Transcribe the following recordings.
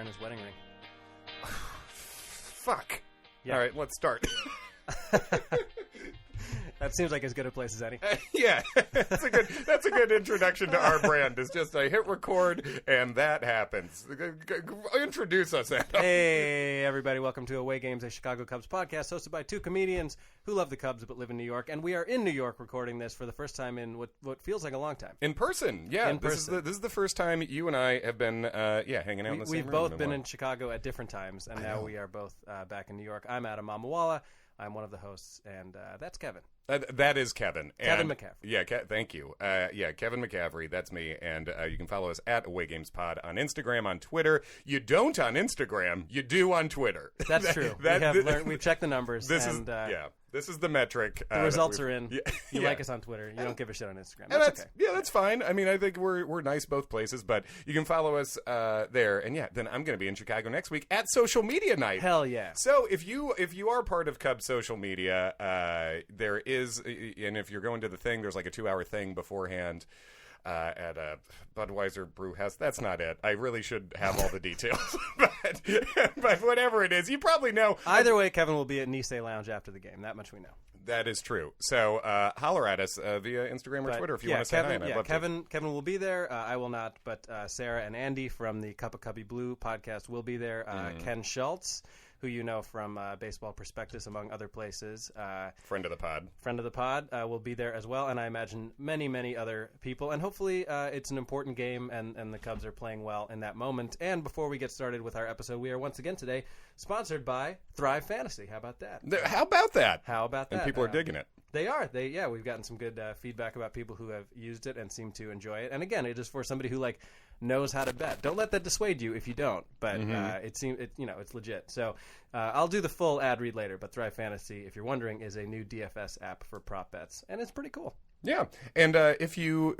his wedding ring. Fuck. Yeah. All right, let's start. That seems like as good a place as any. Yeah, that's a good introduction to our brand. It's just I hit record and that happens. Introduce us, Adam. Hey, everybody. Welcome to Away Games, a Chicago Cubs podcast hosted by two comedians who love the Cubs but live in New York. And we are in New York recording this for the first time in what feels like a long time. In person, yeah. In person. This is the first time you and I have been, hanging out in the same room. We've both been in Chicago at different times, and now we are both back in New York. I'm Adam Mamawala. I'm one of the hosts, and that's Kevin. That is Kevin. Kevin McCaffrey. Yeah, thank you. Kevin McCaffrey, that's me. And you can follow us at awaygamespod on Instagram, on Twitter. You don't on Instagram. You do on Twitter. That's true. We've checked the numbers. This is the metric. The results are in. Yeah, you like us on Twitter. You don't give a shit on Instagram. That's okay. Yeah, that's fine. I mean, I think we're nice both places, but you can follow us there. And then I'm going to be in Chicago next week at Social Media Night. Hell yeah. So if you are part of Cubs social media, there is, and if you're going to the thing, there's like a 2-hour thing beforehand. At a Budweiser brew house. That's not it. I really should have all the details. but whatever it is, you probably know. Either way, Kevin will be at Nisei Lounge after the game. That much we know. That is true. So holler at us via Instagram or Twitter if you want to say hi. Kevin will be there. I will not, but Sarah and Andy from the Cup of Cubby Blue podcast will be there. Ken Schultz, who you know from Baseball Prospectus, among other places. Friend of the pod, will be there as well, and I imagine many, many other people. And hopefully it's an important game, and the Cubs are playing well in that moment. And before we get started with our episode, we are once again today sponsored by Thrive Fantasy. How about that? How about that? And people are digging it. They are. We've gotten some good feedback about people who have used it and seem to enjoy it. And again, it is for somebody who knows how to bet. Don't let that dissuade you if you don't. But it's legit. So I'll do the full ad read later. But Thrive Fantasy, if you're wondering, is a new DFS app for prop bets, and it's pretty cool. Yeah, and if you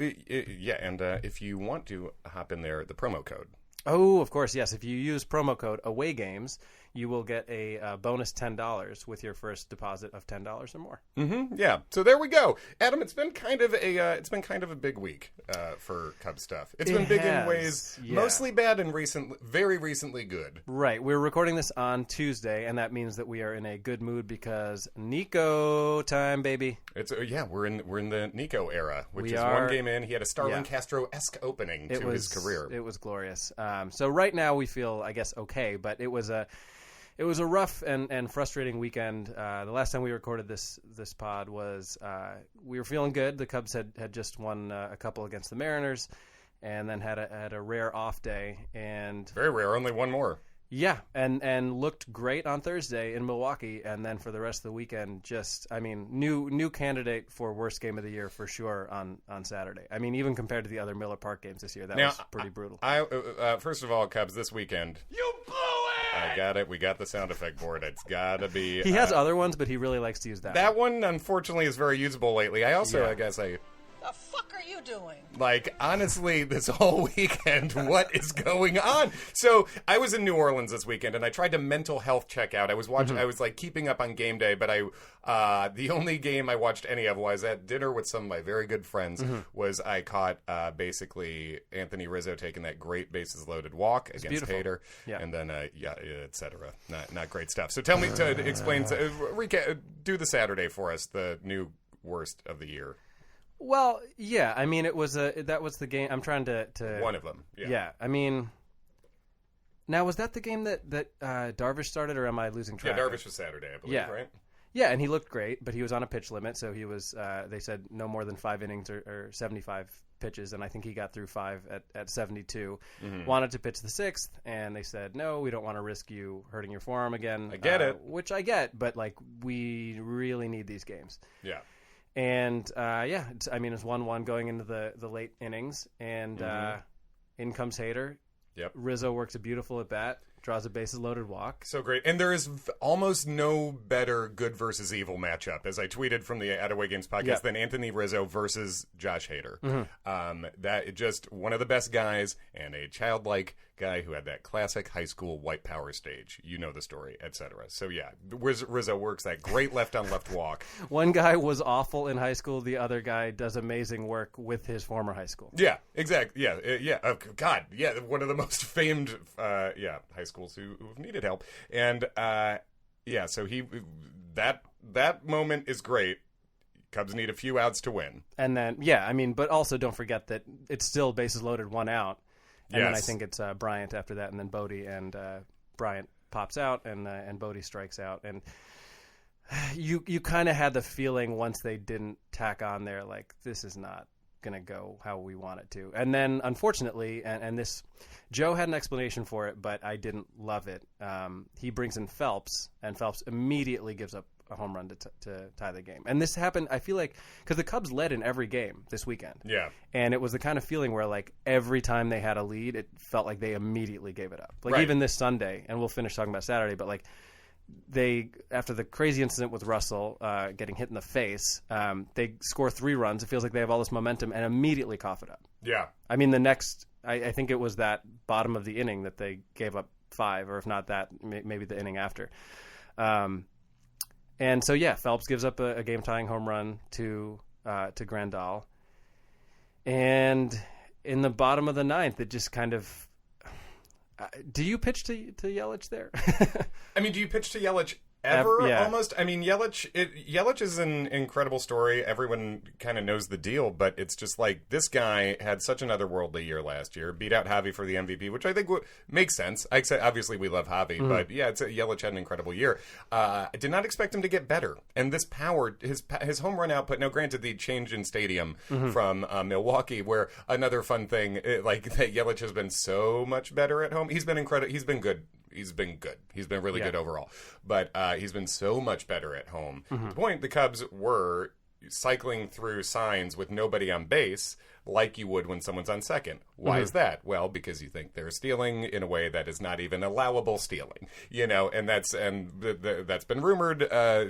want to hop in there, the promo code. Oh, of course, yes. If you use promo code AWAYGAMES, you will get a bonus $10 with your first deposit of $10 or more. Mm-hmm. Yeah. So there we go, Adam. It's been kind of a big week for Cubs stuff. It's been big in ways, mostly bad and very recently good. Right. We're recording this on Tuesday, and that means that we are in a good mood because Nico time, baby. We're in the Nico era, which is one game in. He had a Starlin Castro-esque opening to his career. It was glorious. So right now we feel, I guess, okay, but it was a rough and frustrating weekend. The last time we recorded this pod was we were feeling good. The Cubs had just won a couple against the Mariners, and then had a rare off day. And very rare, only one more. Yeah, and looked great on Thursday in Milwaukee, and then for the rest of the weekend, new candidate for worst game of the year for sure on Saturday. I mean, even compared to the other Miller Park games this year, that was pretty brutal. First of all, Cubs this weekend. You blew it! I got it. We got the sound effect board. It's got to be. He has other ones, but he really likes to use that. That one, unfortunately, is very usable lately. I also, The fuck are you doing? Honestly, this whole weekend, what is going on? So I was in New Orleans this weekend, and I tried to mental health check out. I was watching. I was keeping up on game day, but the only game I watched any of was at dinner with some of my very good friends. Was I caught basically Anthony Rizzo taking that great bases loaded walk against Hader, and then etc. Not great stuff. So tell me to explain, do the Saturday for us, the new worst of the year. Well, yeah. I mean, that was the game. I'm trying to one of them. Yeah. I mean, now was that the game that Darvish started, or am I losing track? Yeah, Darvish was Saturday, I believe, right? Yeah, and he looked great, but he was on a pitch limit, so he was. They said no more than 5 innings or 75 pitches, and I think he got through 5 at 72. Wanted to pitch the 6th, and they said no, we don't want to risk you hurting your forearm again. I get it, which I get, but we really need these games. Yeah. And, it's 1-1 going into the late innings, and in comes Hader. Yep. Rizzo works a beautiful at-bat, draws a bases loaded walk. So great. And there is almost no better good versus evil matchup, as I tweeted from the At Away Games podcast, than Anthony Rizzo versus Josh Hader. That just one of the best guys and a childlike guy who had that classic high school white power stage. You know the story, etc. So yeah, Rizzo works that great left on left walk. One guy was awful in high school. The other guy does amazing work with his former high school. Yeah, exactly. Yeah. Oh, God. Yeah. One of the most famed, high schools who've needed help. And, so that moment is great. Cubs need a few outs to win. And then, but also don't forget that it's still bases loaded, 1 out. And then I think it's Bryant after that, and then Bodie, and Bryant pops out, and Bodie strikes out. And you kind of had the feeling once they didn't tack on there, like, this is not going to go how we want it to. And then, unfortunately, and this, Joe had an explanation for it, but I didn't love it. He brings in Phelps, and Phelps immediately gives up a home run to tie the game. And this happened, I feel like, because the Cubs led in every game this weekend. Yeah. And it was the kind of feeling where, like, every time they had a lead, it felt like they immediately gave it up. Like, even this Sunday, and we'll finish talking about Saturday, but, like, they, after the crazy incident with Russell getting hit in the face, they score 3 runs. It feels like they have all this momentum and immediately cough it up. Yeah. I mean, the next, I think it was that bottom of the inning that they gave up 5, or if not that, maybe the inning after. And so, Phelps gives up a game-tying home run to Grandal. And in the bottom of the 9th, it just kind of... do you pitch to Yelich there? I mean, do you pitch to Yelich ever, yeah. almost? I mean, Yelich is an incredible story. Everyone kind of knows the deal, but it's just like this guy had such an otherworldly year last year, beat out Javy for the MVP, which I think makes sense. Obviously, we love Javy, but Yelich had an incredible year. I did not expect him to get better. And this power, his home run output, now granted the change in stadium from Milwaukee, where another fun thing, that Yelich has been so much better at home. He's been incredible. He's been good. He's been really good overall. But he's been so much better at home. To the point, the Cubs were cycling through signs with nobody on base like you would when someone's on second. Why is that? Well, because you think they're stealing in a way that is not even allowable stealing. And that's been rumored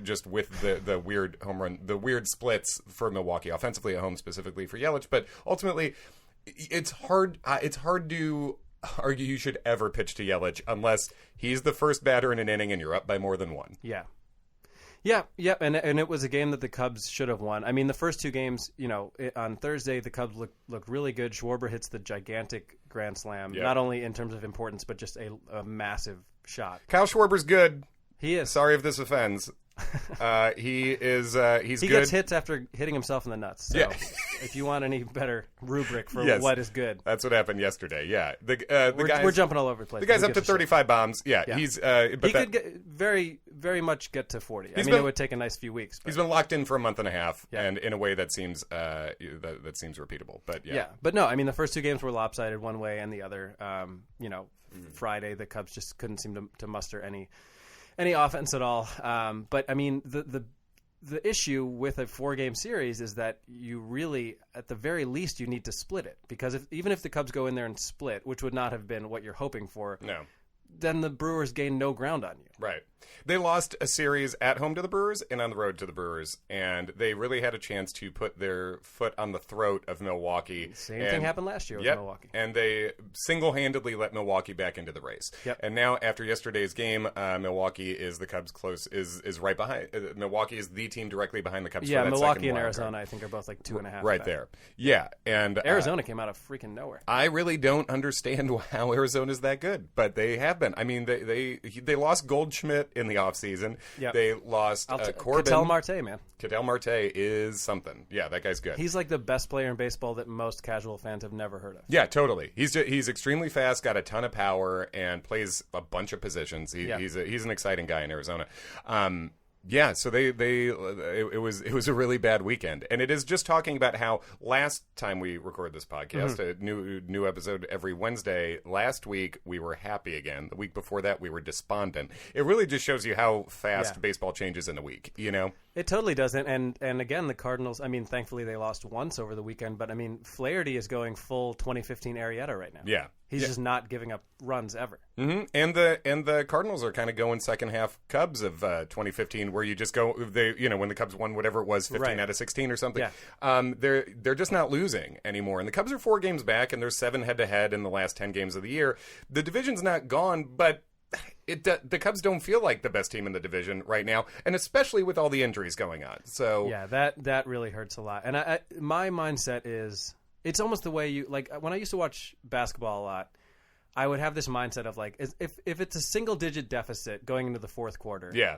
just with the weird home run, the weird splits for Milwaukee offensively at home, specifically for Yelich. But ultimately, it's hard to argue you should ever pitch to Yelich unless he's the first batter in an inning and you're up by more than 1. Yeah. And it was a game that the Cubs should have won. I mean, the first 2 games, on Thursday, the Cubs looked really good. Schwarber hits the gigantic grand slam, not only in terms of importance, but just a massive shot. Kyle Schwarber's good. He is. Sorry if this offends. He is. He's he good. gets hits after hitting himself in the nuts. So if you want any better rubric for what is good, that's what happened yesterday. Yeah, we're jumping all over the place. The guy's up to 35 bombs. Yeah. He's. But he could very, very much get to 40. I mean, it would take a nice few weeks. But. He's been locked in for a month and a half, and in a way that seems that seems repeatable. But but no, I mean, the first 2 games were lopsided one way and the other. Friday the Cubs just couldn't seem to muster any offense at all. But I mean, the issue with a 4-game series is that you really, at the very least, you need to split it, because even if the Cubs go in there and split, which would not have been what you're hoping for, then the Brewers gain no ground on you. Right. They lost a series at home to the Brewers and on the road to the Brewers, and they really had a chance to put their foot on the throat of Milwaukee. Same thing happened last year with Milwaukee. And they single-handedly let Milwaukee back into the race. Yep. And now, after yesterday's game, Milwaukee is the Cubs' is right behind. Milwaukee is the team directly behind the Cubs. Yeah, for that Milwaukee and second Arizona, I think, are both like 2.5. Right there. Yeah, and Arizona came out of freaking nowhere. I really don't understand how Arizona's that good, but they have been. I mean, they lost Goldschmidt in the offseason. Yep. They lost Corbin. Ketel Marte, man. Ketel Marte is something. Yeah, that guy's good. He's like the best player in baseball that most casual fans have never heard of. Yeah, totally. He's extremely fast, got a ton of power, and plays a bunch of positions. He's an exciting guy in Arizona. Yeah, so it was a really bad weekend, and it is just talking about how last time we recorded this podcast, a new episode every Wednesday. Last week we were happy again. The week before that we were despondent. It really just shows you how fast baseball changes in a week. It totally doesn't. And again, the Cardinals. I mean, thankfully they lost once over the weekend, but I mean, Flaherty is going full 2015 Arrieta right now. Yeah. He's just not giving up runs ever. Mm-hmm. And the Cardinals are kind of going second half Cubs of 2015, where you just go when the Cubs won whatever it was, 15 out of 16 or something. Yeah. They're just not losing anymore, and the Cubs are 4 games back, and there's 7 head to head in the last 10 games of the year. The division's not gone, but the Cubs don't feel like the best team in the division right now, and especially with all the injuries going on. So yeah, that really hurts a lot. And my mindset is. It's almost the way you like when I used to watch basketball a lot. I would have this mindset of like if it's a single digit deficit going into the fourth quarter. Yeah,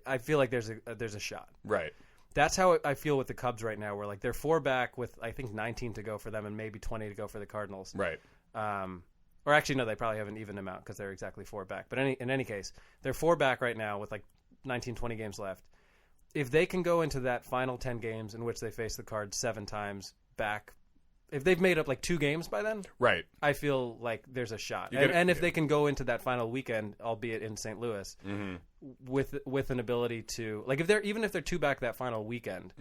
I feel like there's a shot. Right. That's how I feel with the Cubs right now. Where like they're 4 back with I think 19 to go for them and maybe 20 to go for the Cardinals. Right. Or actually no, they probably have an even amount because they're exactly 4 back. But in any case, they're 4 back right now with like 19, 20 games left. If they can go into that final 10 games in which they face the Cards 7 times back. If they've made up like 2 games by then, right? I feel like there's a shot. And if they can go into that final weekend, albeit in St. Louis, with an ability to like if they're 2 back that final weekend,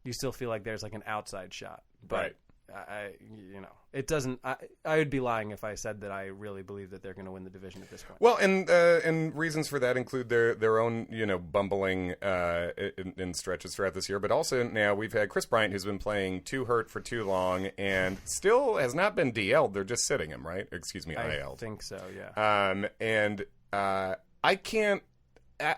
you still feel like there's like an outside shot. But right. It doesn't. I would be lying if I said that I really believe that they're going to win the division at this point. Well, and reasons for that include their own bumbling in stretches throughout this year, but also now we've had Kris Bryant, who's been playing too hurt for too long and still has not been DL'd. They're just sitting him, right? Excuse me, IL'd. I think so. Yeah. I can't.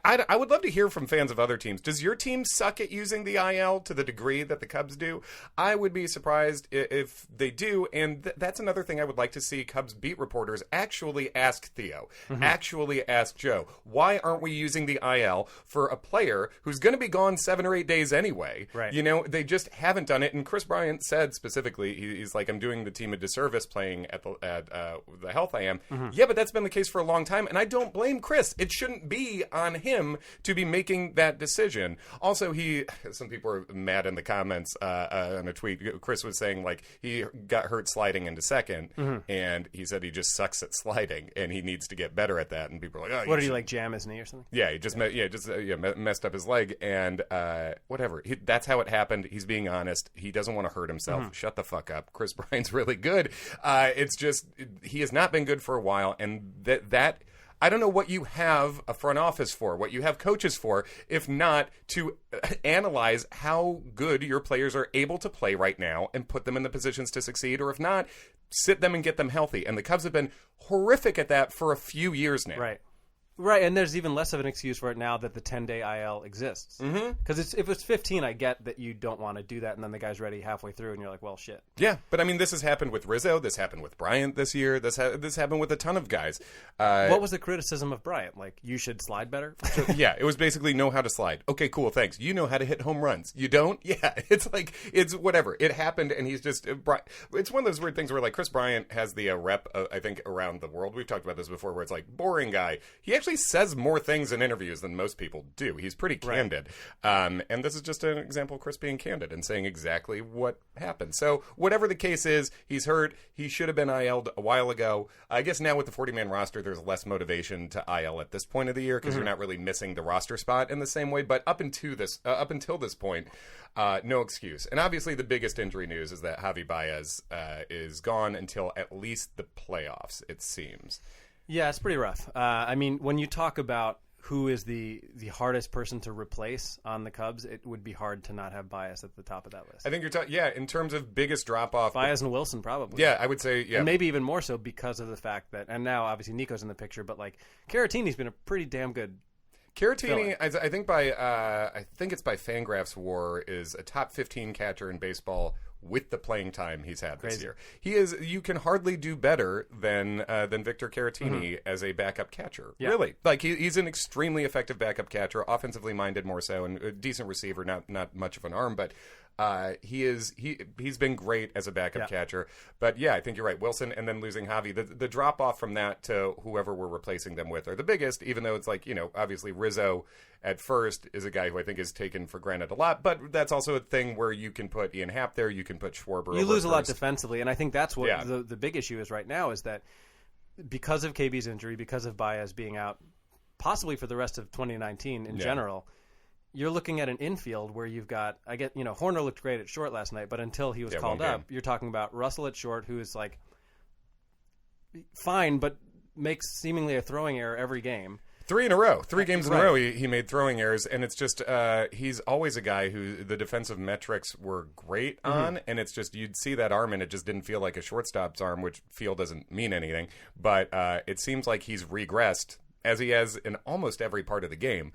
I would love to hear from fans of other teams. Does your team suck at using the IL to the degree that the Cubs do? I would be surprised if they do, and that's another thing I would like to see Cubs beat reporters actually ask Theo, actually ask Joe, why aren't we using the IL for a player who's going to be gone 7 or 8 days anyway? Right. They just haven't done it, and Kris Bryant said specifically, he's like, I'm doing the team a disservice playing at the health I am. Yeah, but that's been the case for a long time, and I don't blame Kris. It shouldn't be on him to be making that decision. Also, some people are mad in the comments on a tweet. Kris was saying like he got hurt sliding into second, and he said he just sucks at sliding, and he needs to get better at that. And people are like, "Oh, what did he like jam his knee or something?" Yeah, he just messed up his leg, and whatever. That's how it happened. He's being honest. He doesn't want to hurt himself. Shut the fuck up. Kris Bryant's really good. It's just he has not been good for a while, and that. I don't know what you have a front office for, what you have coaches for, if not to analyze how good your players are able to play right now and put them in the positions to succeed, or if not, sit them and get them healthy. And the Cubs have been horrific at that for a few years now. Right, and there's even less of an excuse for it now that the 10-day IL exists. Because if it's 15, I get that you don't want to do that, and then the guy's ready halfway through, and you're like, well, shit. Yeah, but I mean, this has happened with Rizzo. This happened with Bryant this year. This happened with a ton of guys. What was the criticism of Bryant? Like, you should slide better? Yeah, it was basically know how to slide. Okay, cool, thanks. You know how to hit home runs. You don't? Yeah, it's like, it's whatever. It happened, and he's just... It's one of those weird things where, like, Kris Bryant has the rep, I think, around the world. We've talked about this before, where it's like, boring guy. He actually says more things in interviews than most people do. He's pretty candid. And this is just an example of Kris being candid and saying exactly what happened. So whatever the case is, he's hurt. He should have been IL'd a while ago. I guess now with the 40-man roster, there's less motivation to IL at this point of the year because you're not really missing the roster spot in the same way. But up until this point, no excuse. And obviously the biggest injury news is that Javy Baez is gone until at least the playoffs, it seems. Yeah, it's pretty rough. I mean, when you talk about who is the hardest person to replace on the Cubs, it would be hard to not have Baez at the top of that list. I think you're talking, in terms of biggest drop-off. Baez and Wilson, probably. Yeah, I would say, yeah. And maybe even more so because of the fact that, and now obviously Nico's in the picture, but like Caratini's been a pretty damn good Caratini, I think it's by Fangraphs WAR, is a top 15 catcher in baseball with the playing time he's had this year. He is. You can hardly do better than Victor Caratini as a backup catcher. Yeah. Really, like he's an extremely effective backup catcher, offensively minded more so, and a decent receiver. Not much of an arm, but he's been great as a backup catcher. But yeah, I think you're right. Wilson, and then losing Javy, the drop off from that to whoever we're replacing them with are the biggest. Even though it's like, obviously Rizzo at first is a guy who I think is taken for granted a lot, but that's also a thing where you can put Ian Happ there, you can put Schwarber. You lose a lot defensively, and I think that's what the big issue is right now, is that because of KB's injury, because of Baez being out, possibly for the rest of 2019 in general, you're looking at an infield where you've got, Hoerner looked great at short last night, but until he was called up, you're talking about Russell at short, who is like fine, but makes seemingly a throwing error every game. 3 in a row. 3 games in a row he made throwing errors, and it's just he's always a guy who the defensive metrics were great on, and it's just you'd see that arm and it just didn't feel like a shortstop's arm, which feel doesn't mean anything, but it seems like he's regressed as he has in almost every part of the game.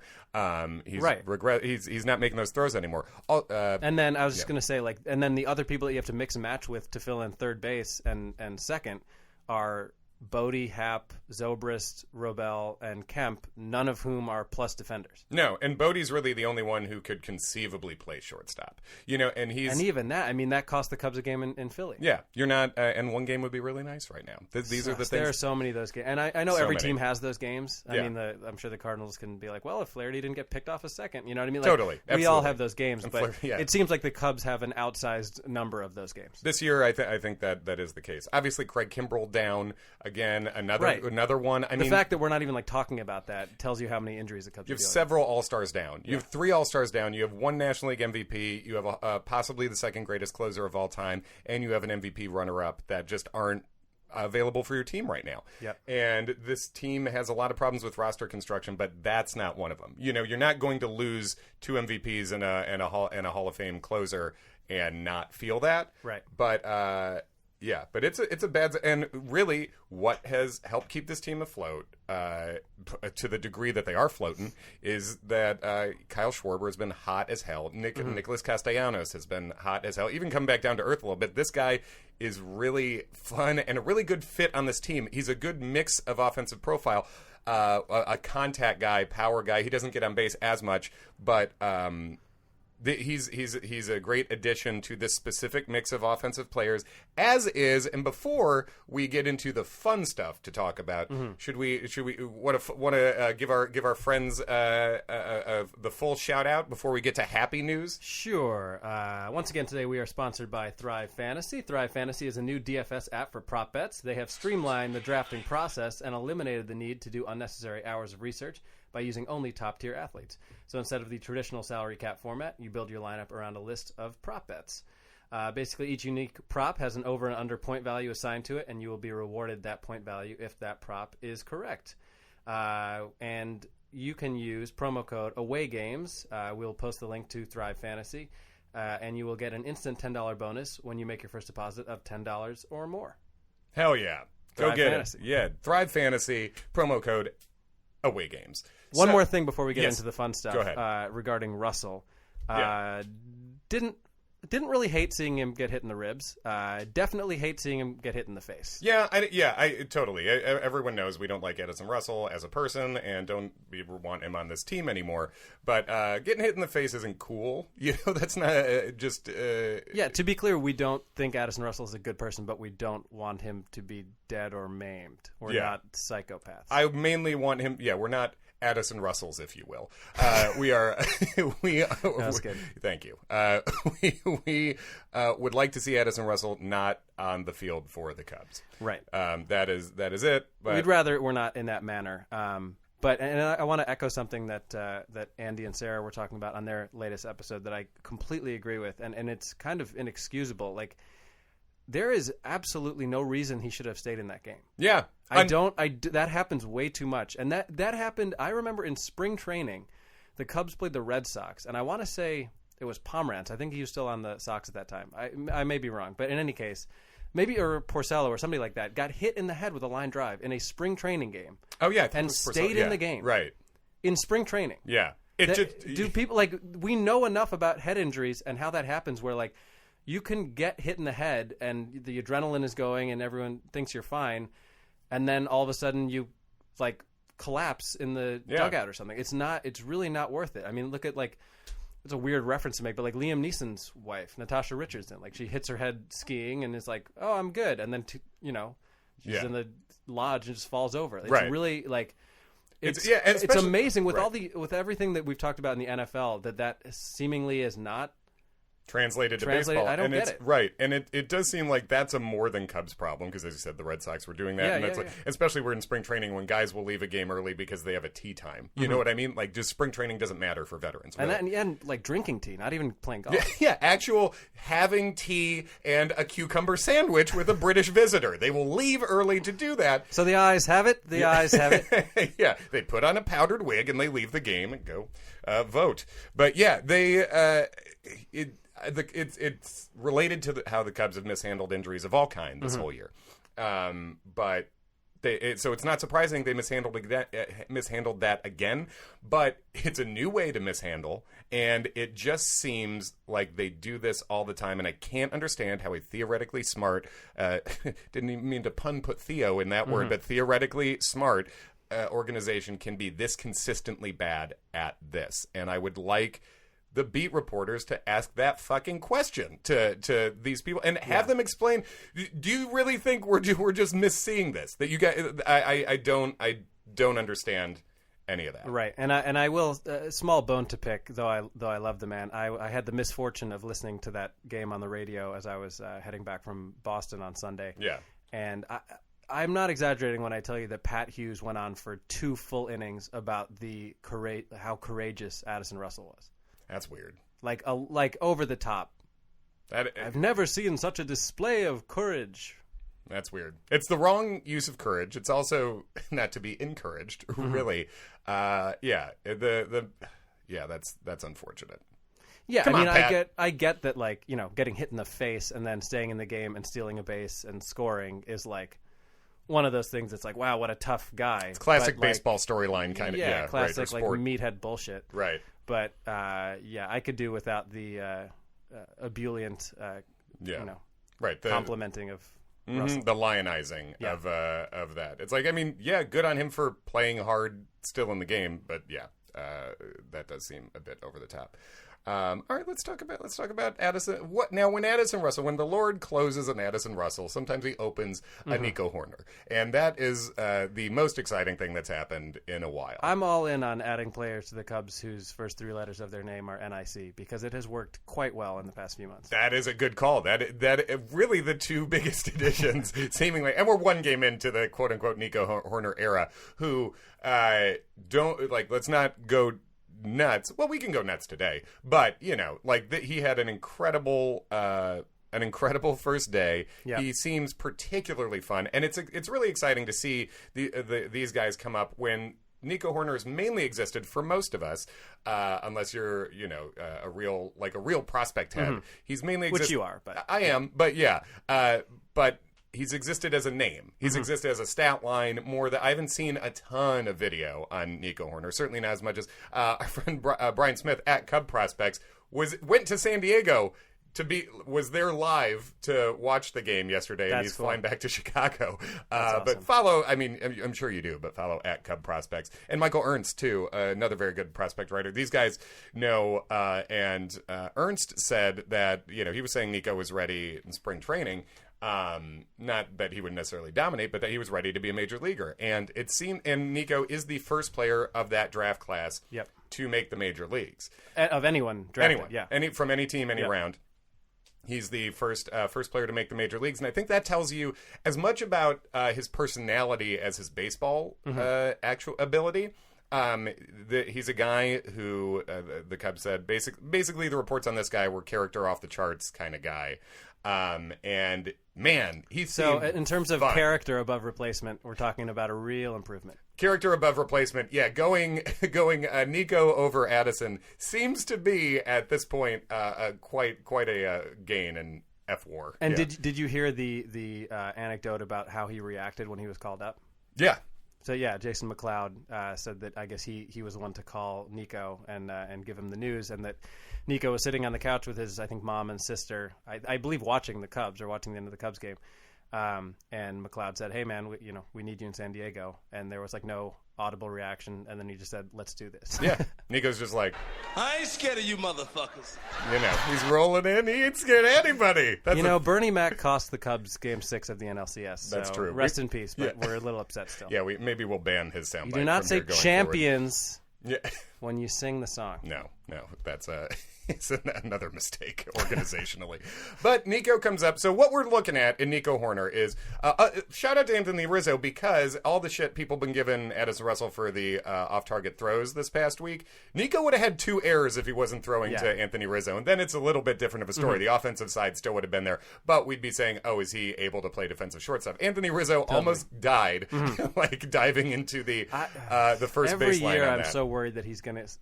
He's not making those throws anymore. And then I was just going to say, and then the other people that you have to mix and match with to fill in third base and second are Bodie, Happ, Zobrist, Robel, and Kemp, none of whom are plus defenders. No, and Bodie's really the only one who could conceivably play shortstop. And even that, that cost the Cubs a game in Philly. Yeah, you're not, and one game would be really nice right now. These are the things. There are so many of those games, and I know every team has those games. I'm sure the Cardinals can be like, well, if Flaherty didn't get picked off a second, you know what I mean? Totally, we all have those games, but yeah. It seems like the Cubs have an outsized number of those games this year. I think that is the case. Obviously, Craig Kimbrel down again. Another one. The fact that we're not even talking about that tells you how many injuries the Cubs have. You have several All-Stars down. You have 3 All-Stars down. You have 1 National League MVP. You have possibly the second greatest closer of all time, and you have an MVP runner-up that just aren't available for your team right now. Yep. And this team has a lot of problems with roster construction, but that's not one of them. You're not going to lose 2 MVPs and a Hall of Fame closer and not feel that. Right. But yeah, but it's a bad, and really what has helped keep this team afloat to the degree that they are floating is that Kyle Schwarber has been hot as hell. Nicholas Castellanos has been hot as hell. Even come back down to earth a little bit. This guy is really fun and a really good fit on this team. He's a good mix of offensive profile. A contact guy, power guy. He doesn't get on base as much, but he's a great addition to this specific mix of offensive players, as is. And before we get into the fun stuff to talk about, should we want to give our friends the full shout out before we get to happy news? Sure. Once again today we are sponsored by Thrive Fantasy. Thrive Fantasy is a new DFS app for prop bets. They have streamlined the drafting process and eliminated the need to do unnecessary hours of research by using only top-tier athletes. So instead of the traditional salary cap format, you build your lineup around a list of prop bets. Basically, each unique prop has an over and under point value assigned to it, and you will be rewarded that point value if that prop is correct. And you can use promo code awaygames. We'll post the link to Thrive Fantasy, and you will get an instant $10 bonus when you make your first deposit of $10 or more. Hell yeah. Go get Fantasy. it. Yeah, Thrive Fantasy, promo code awaygames. One more thing before we get into the fun stuff. Go ahead. Regarding Russell. Didn't really hate seeing him get hit in the ribs. Definitely hate seeing him get hit in the face. I totally. Everyone knows we don't like Edison Russell as a person and don't want him on this team anymore. But getting hit in the face isn't cool. That's not just... to be clear, we don't think Addison Russell is a good person, but we don't want him to be dead or maimed. We're not psychopaths. I mainly want him... Yeah, we're not... Addison Russells, if you will. We are. That's good. Thank you. We would like to see Addison Russell not on the field for the Cubs. Right. That is it. But we'd rather we're not in that manner. But I want to echo something that Andy and Sarah were talking about on their latest episode that I completely agree with, and it's kind of inexcusable. There is absolutely no reason he should have stayed in that game. Yeah. That happens way too much. And that happened, I remember in spring training, the Cubs played the Red Sox. And I want to say it was Pomerantz. I think he was still on the Sox at that time. I may be wrong. But in any case, or Porcello or somebody like that, got hit in the head with a line drive in a spring training game. Oh, yeah. And stayed in the game. Right. In spring training. Yeah. Do people, we know enough about head injuries and how that happens where, you can get hit in the head and the adrenaline is going and everyone thinks you're fine, and then all of a sudden you collapse in the dugout or something. It's really not worth it. I mean, look at it's a weird reference to make, but Liam Neeson's wife, Natasha Richardson, she hits her head skiing and is like, "Oh, I'm good," and then she's in the lodge and just falls over. It's really it's amazing with with everything that we've talked about in the NFL that seemingly is not translated to baseball. I don't and get it's, it. Right. And it does seem like that's a more than Cubs problem because, as you said, the Red Sox were doing that. Yeah, and that's yeah, like, yeah. especially we're in spring training when guys will leave a game early because they have a tea time. You know what I mean? Like, just spring training doesn't matter for veterans. And, Really. and like drinking tea, not even playing golf. Yeah, actual having tea and a cucumber sandwich with a British visitor. They will leave early to do that. So the eyes have it. The eyes have it. Yeah, they put on a powdered wig and they leave the game and go vote. But yeah, they it's related to how the Cubs have mishandled injuries of all kinds this whole year. But so it's not surprising they mishandled that again. But it's a new way to mishandle, and it just seems like they do this all the time. And I can't understand how a theoretically smart didn't even mean to put Theo in that word, but theoretically smart organization can be this consistently bad at this. And I would like the beat reporters to ask that fucking question to these people and have them explain. Do you really think we're just misseeing this? That you guys, I don't understand any of that. Right, and I will small bone to pick, though I love the man. I had the misfortune of listening to that game on the radio as I was heading back from Boston on Sunday. Yeah, and I'm not exaggerating when I tell you that Pat Hughes went on for 2 full innings about how courageous Addison Russell was. That's weird. Like over the top. I've never seen such a display of courage. That's weird. It's the wrong use of courage. It's also not to be encouraged, really. Yeah, that's unfortunate. Yeah, Come I mean, on, Pat. I get that, like, you know, getting hit in the face and then staying in the game and stealing a base and scoring is like one of those things that's like, wow, what a tough guy. It's classic But, like, baseball storyline kind of. Yeah, classic right, like sport. meathead bullshit. Right. But yeah, I could do without the ebullient, you know, right. complimenting of Russell. The lionizing of that. It's like, I mean, yeah, good on him for playing hard still in the game, but yeah, that does seem a bit over the top. All right, let's talk about Addison. What now? When the Lord closes on Addison Russell, sometimes he opens a Nico Hoerner, and that is the most exciting thing that's happened in a while. I'm all in on adding players to the Cubs whose first 3 letters of their name are NIC because it has worked quite well in the past few months. That is a good call. That really the 2 biggest additions, seemingly, and we're 1 game into the quote unquote Nico Hoerner era. Who don't like? Let's not go nuts. Well, we can go nuts today, but you know, like he had an incredible first day. Yep. He seems particularly fun, and it's really exciting to see these guys come up when Nico Hoerner has mainly existed for most of us, unless you're a real prospect head. He's mainly existed, which you are, but I am, but yeah, but. He's existed as a name. He's existed as a stat line more that I haven't seen a ton of video on Nico Hoerner. Certainly not as much as our friend Brian Smith at Cub Prospects went to San Diego was there live to watch the game yesterday, and he's cool. flying back to Chicago. Awesome. But follow, I mean, I'm sure you do, but follow at Cub Prospects. And Michael Ernst, too, another very good prospect writer. These guys know, and Ernst said that, he was saying Nico was ready in spring training. Not that he would necessarily dominate, but that he was ready to be a major leaguer. And it seemed, and Nico is the first player of that draft class to make the major leagues. Of anyone drafted, anyone, from any team, any round. He's the first player to make the major leagues, and I think that tells you as much about his personality as his baseball actual ability. He's a guy who the Cubs said basically the reports on this guy were character off the charts kind of guy. And man, he's so in terms of fun. Character above replacement, we're talking about a real improvement. Character above replacement, yeah. Going Nico over Addison seems to be at this point quite a gain in F WAR. And did you hear the anecdote about how he reacted when he was called up? Yeah. So yeah, Jason McLeod said that I guess he was the one to call Nico and give him the news, and that Nico was sitting on the couch with his, I think, mom and sister, I believe, watching the Cubs or watching the end of the Cubs game. And McLeod said, "Hey man, we need you in San Diego," and there was like no audible reaction, and then he just said, "Let's do this." Yeah, Nico's just like, I ain't scared of you motherfuckers. He's rolling in. He ain't scared of anybody. Bernie Mac cost the Cubs Game 6 of the NLCS. So that's true. Rest in peace, but we're a little upset still. Yeah, maybe we'll ban his soundbite. You do not say champions when you sing the song. No, that's It's another mistake organizationally. But Nico comes up. So what we're looking at in Nico Hoerner is shout out to Anthony Rizzo, because all the shit people been giving Addison Russell for the off-target throws this past week, Nico would have had 2 errors if he wasn't throwing to Anthony Rizzo. And then it's a little bit different of a story. The offensive side still would have been there. But we'd be saying, oh, is he able to play defensive shortstop? Anthony Rizzo almost died, like diving into the first every baseline. Year on I'm that. so worried that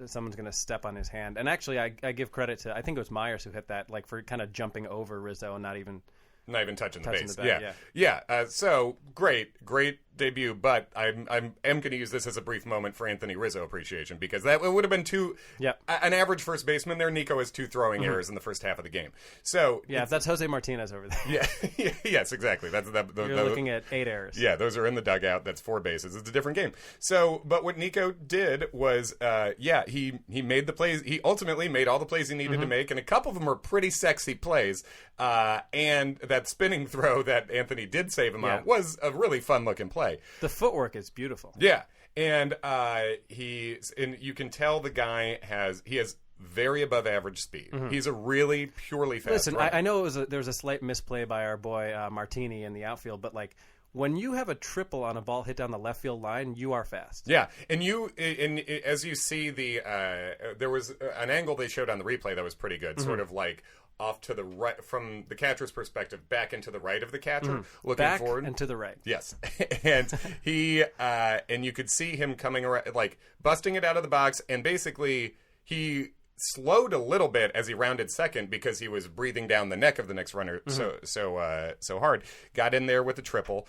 someone's gonna step on his hand. And actually, I give credit to, I think it was Myers who hit that, like, for kind of jumping over Rizzo and not even touching the base. bat, So great debut, but I am going to use this as a brief moment for Anthony Rizzo appreciation, because that would have been an average first baseman there. Nico has 2 throwing errors in the first half of the game. So if that's Jose Martinez over there. Yes, exactly. That's you're looking at 8 errors. Yeah, those are in the dugout. That's 4 bases. It's a different game. So, but what Nico did was, he made the plays. He ultimately made all the plays he needed to make, and a couple of them were pretty sexy plays. And that spinning throw that Anthony did save him on was a really fun looking play. The footwork is beautiful. Yeah, and you can tell the guy has very above average speed. He's a really purely fast. Listen, runner. I know there was a slight misplay by our boy Martini in the outfield, but like, when you have a triple on a ball hit down the left field line, you are fast. Yeah, and as you see there was an angle they showed on the replay that was pretty good, sort of like off to the right from the catcher's perspective, back into the right of the catcher, looking back forward and to the right. Yes, and he and you could see him coming around, like busting it out of the box, and basically he slowed a little bit as he rounded second because he was breathing down the neck of the next runner so hard. Got in there with a triple,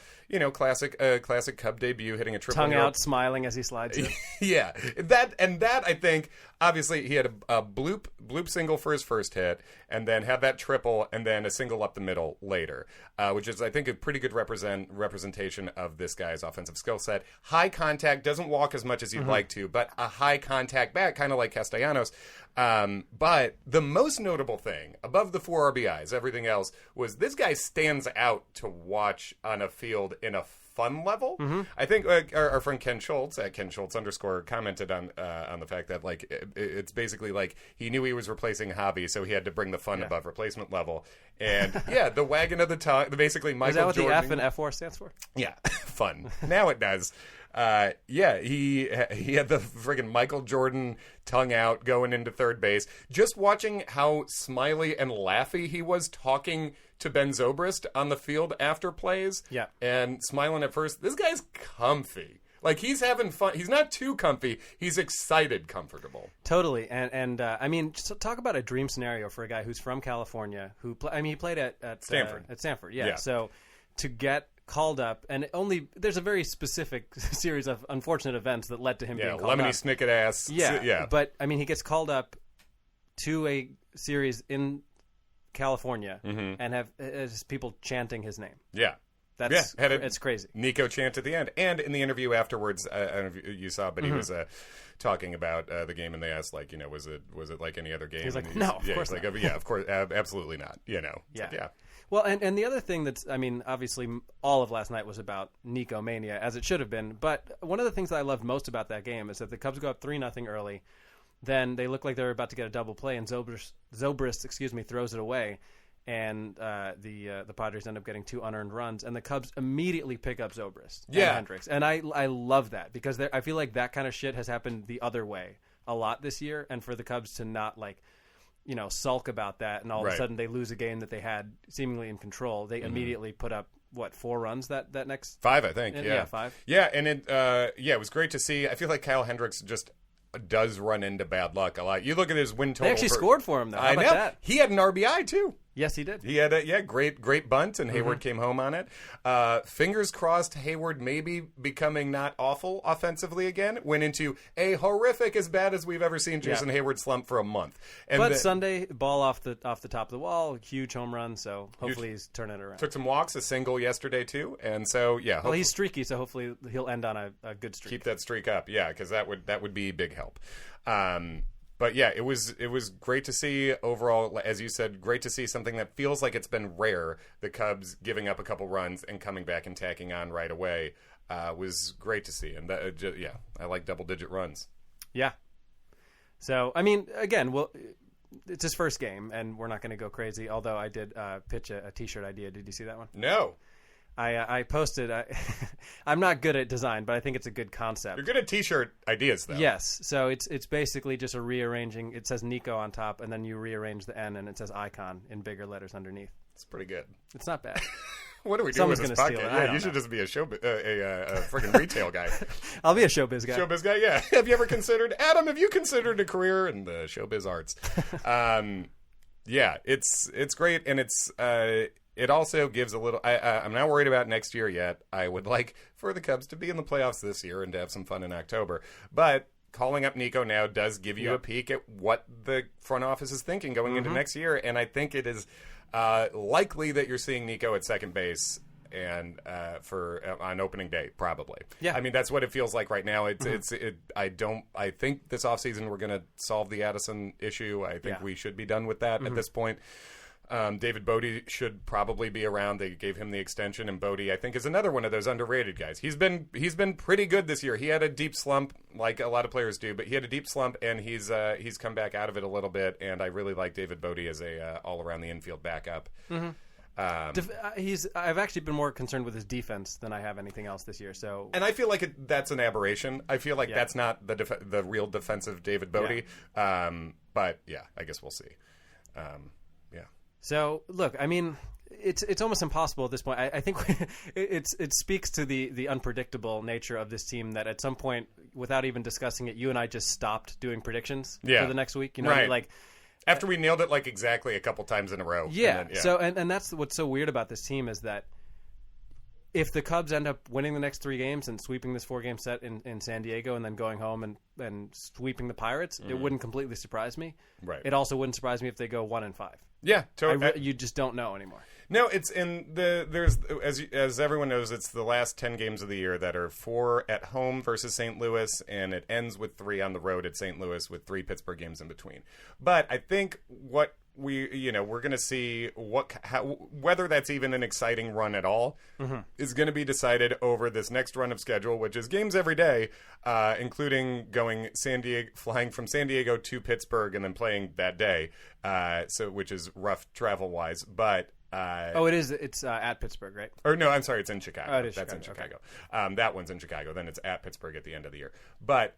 classic Cub debut, hitting a triple. Tongue out, smiling as he slides in. Yeah, that I think obviously he had a bloop single for his first hit, and then had that triple, and then a single up the middle later, which is I think a pretty good representation of this guy's offensive skill set. High contact, doesn't walk as much as you'd like to, but a high contact bat, kind of like Castellanos. But the most notable thing, above the 4 RBIs, everything else, was this guy stands out to watch on a field in a fun level. I think our friend Ken Schultz at Ken Schultz _, commented on the fact that like it's basically like he knew he was replacing Javy, so he had to bring the fun above replacement level. And the wagging of the tongue, basically Michael Jordan. Is that what the F and F4 stands for? Yeah, fun. Now it does. He had the friggin' Michael Jordan tongue out going into third base. Just watching how smiley and laughy he was talking to Ben Zobrist on the field after plays. Yeah. And smiling at first. This guy's comfy. Like, he's having fun. He's not too comfy. He's excited, comfortable. Totally. And I mean, just talk about a dream scenario for a guy who's from California, he played at Stanford. At Stanford, yeah. So to get called up, and there's a very specific series of unfortunate events that led to him being called up. Lemony Snicket ass. Yeah. But, I mean, he gets called up to a series in California and have people chanting his name. Yeah. It's crazy. Nico chant at the end. And in the interview afterwards, I don't know if you saw, but he was talking about the game, and they asked, like, was it like any other game? He's like, no, of course not. Yeah, of course, absolutely not. Yeah. Like, Well, and the other thing that's, I mean, obviously all of last night was about Nicomania, as it should have been. But one of the things that I loved most about that game is that the Cubs go up 3-0 early. Then they look like they're about to get a double play, and Zobrist throws it away. And the Padres end up getting 2 unearned runs, and the Cubs immediately pick up Zobrist and Hendricks. And I love that, because I feel like that kind of shit has happened the other way a lot this year, and for the Cubs to not, like, sulk about that, and all of a sudden they lose a game that they had seemingly in control. They immediately put up, 4 runs that next? 5, I think. Yeah, 5. Yeah, and it was great to see. I feel like Kyle Hendricks just does run into bad luck a lot. You look at his win total. They actually scored for him, though. How about that? He had an RBI, too. Yes, he did. He had a great bunt, and Hayward came home on it. Fingers crossed Hayward maybe becoming not awful offensively again. Went into a horrific, as bad as we've ever seen Jason Hayward slump for a month. But Sunday, ball off the top of the wall, huge home run, so hopefully he's turning it around. Took some walks, a single yesterday too, and so well, he's streaky, so hopefully he'll end on a good streak. Keep that streak up, because that would be big help. But yeah, it was great to see overall, as you said, great to see something that feels like it's been rare. The Cubs giving up a couple runs and coming back and tacking on right away was great to see. And I like double-digit runs. Yeah. So, I mean, again, it's his first game, and we're not going to go crazy. Although I did pitch a T-shirt idea. Did you see that one? No. I posted. I'm not good at design, but I think it's a good concept. You're good at T-shirt ideas, though. Yes. So it's basically just a rearranging. It says Nico on top, and then you rearrange the N, and it says icon in bigger letters underneath. It's pretty good. It's not bad. What do we do Someone's with this gonna steal podcast? it. I Yeah, don't you should know. just be a freaking retail guy. I'll be a showbiz guy. Showbiz guy, yeah. Have you ever considered, Adam, have you considered a career in the showbiz arts? Yeah, it's great, and it also gives a little... I'm not worried about next year yet. I would like for the Cubs to be in the playoffs this year and to have some fun in October. But calling up Nico now does give you a peek at what the front office is thinking going into next year, and I think it is likely that you're seeing Nico at second base and on opening day, probably. Yeah. I mean, that's what it feels like right now. I think this offseason we're going to solve the Addison issue. I think we should be done with that at this point. David Bodie should probably be around. They gave him the extension, and Bodie, I think, is another one of those underrated guys. He's been pretty good this year. He had a deep slump, like a lot of players do, but he had a deep slump, and he's come back out of it a little bit. And I really like David Bodie as a all around the infield backup. I've actually been more concerned with his defense than I have anything else this year. So, and I feel like that's an aberration. I feel like that's not the real defensive David Bodie. Yeah. But yeah, I guess we'll see. So look, I mean, it's almost impossible at this point. I think it speaks to the unpredictable nature of this team that at some point, without even discussing it, you and I just stopped doing predictions for the next week. You know, right. like after we nailed it like exactly a couple times in a row. Yeah. And then, So and that's what's so weird about this team is that if the Cubs end up winning the next 3 games and sweeping this 4-game set in San Diego and then going home and sweeping the Pirates, it wouldn't completely surprise me. Right. It also wouldn't surprise me if they go 1-5. Yeah, totally. You just don't know anymore. No, it's there's as everyone knows, it's the last 10 games of the year that are 4 at home versus St. Louis, and it ends with 3 on the road at St. Louis with 3 Pittsburgh games in between. But I think what we're going to see whether that's even an exciting run at all is going to be decided over this next run of schedule, which is games every day, including flying from San Diego to Pittsburgh and then playing that day. Which is rough travel wise, but. It is. It's at Pittsburgh, right? Or no, I'm sorry, it's in Chicago. Oh, it is That's Chicago. in Chicago. Okay. That one's in Chicago. Then it's at Pittsburgh at the end of the year. But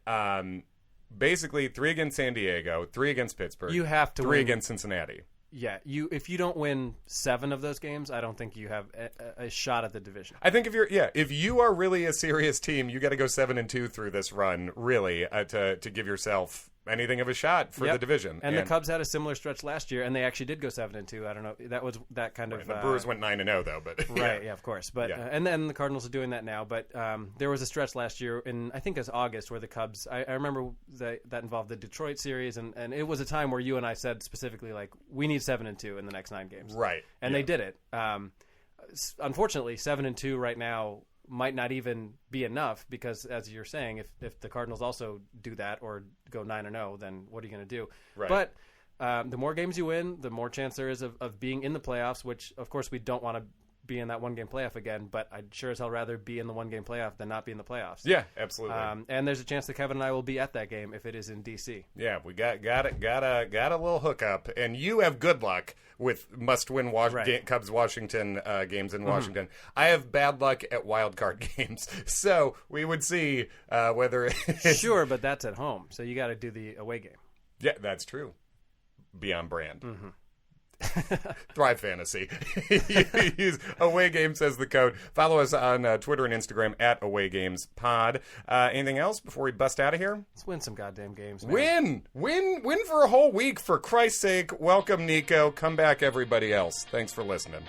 basically, 3 against San Diego, 3 against Pittsburgh. You have to 3 win. against Cincinnati. Yeah, if you don't win 7 of those games, I don't think you have a shot at the division. I think if you are really a serious team, you got to go 7-2 through this run, really, to give yourself anything of a shot for the division. And the Cubs had a similar stretch last year, and they actually did go 7-2. I don't know. That was that kind of. The Brewers went 9-0 though, but right, yeah, of course. But and then the Cardinals are doing that now. But there was a stretch last year in I think it was August where the Cubs. I remember that involved the Detroit series, and it was a time where you and I said specifically like we need 7-2 in the next 9 games. Right, and they did it. Unfortunately, 7-2 right now might not even be enough because, as you're saying, if the Cardinals also do that or go 9-0, then what are you going to do? Right. But the more games you win, the more chance there is of being in the playoffs, which, of course, we don't want to be in that 1-game playoff again, but I'd sure as hell rather be in the 1-game playoff than not be in the playoffs. Yeah, absolutely. And there's a chance that Kevin and I will be at that game if it is in D.C. Yeah, we got a little hookup, and you have good luck with must-win Cubs Washington games in Washington. I have bad luck at wild card games, so we would see whether sure, but that's at home, so you got to do the away game. Yeah, that's true. Be on brand. Thrive Fantasy. Use Away Games as the code. Follow us on Twitter and Instagram at awaygamespod. Anything else before we bust out of here? Let's win some goddamn games, man. Win for a whole week, for Christ's sake. Welcome, Nico. Come back, everybody else. Thanks for listening.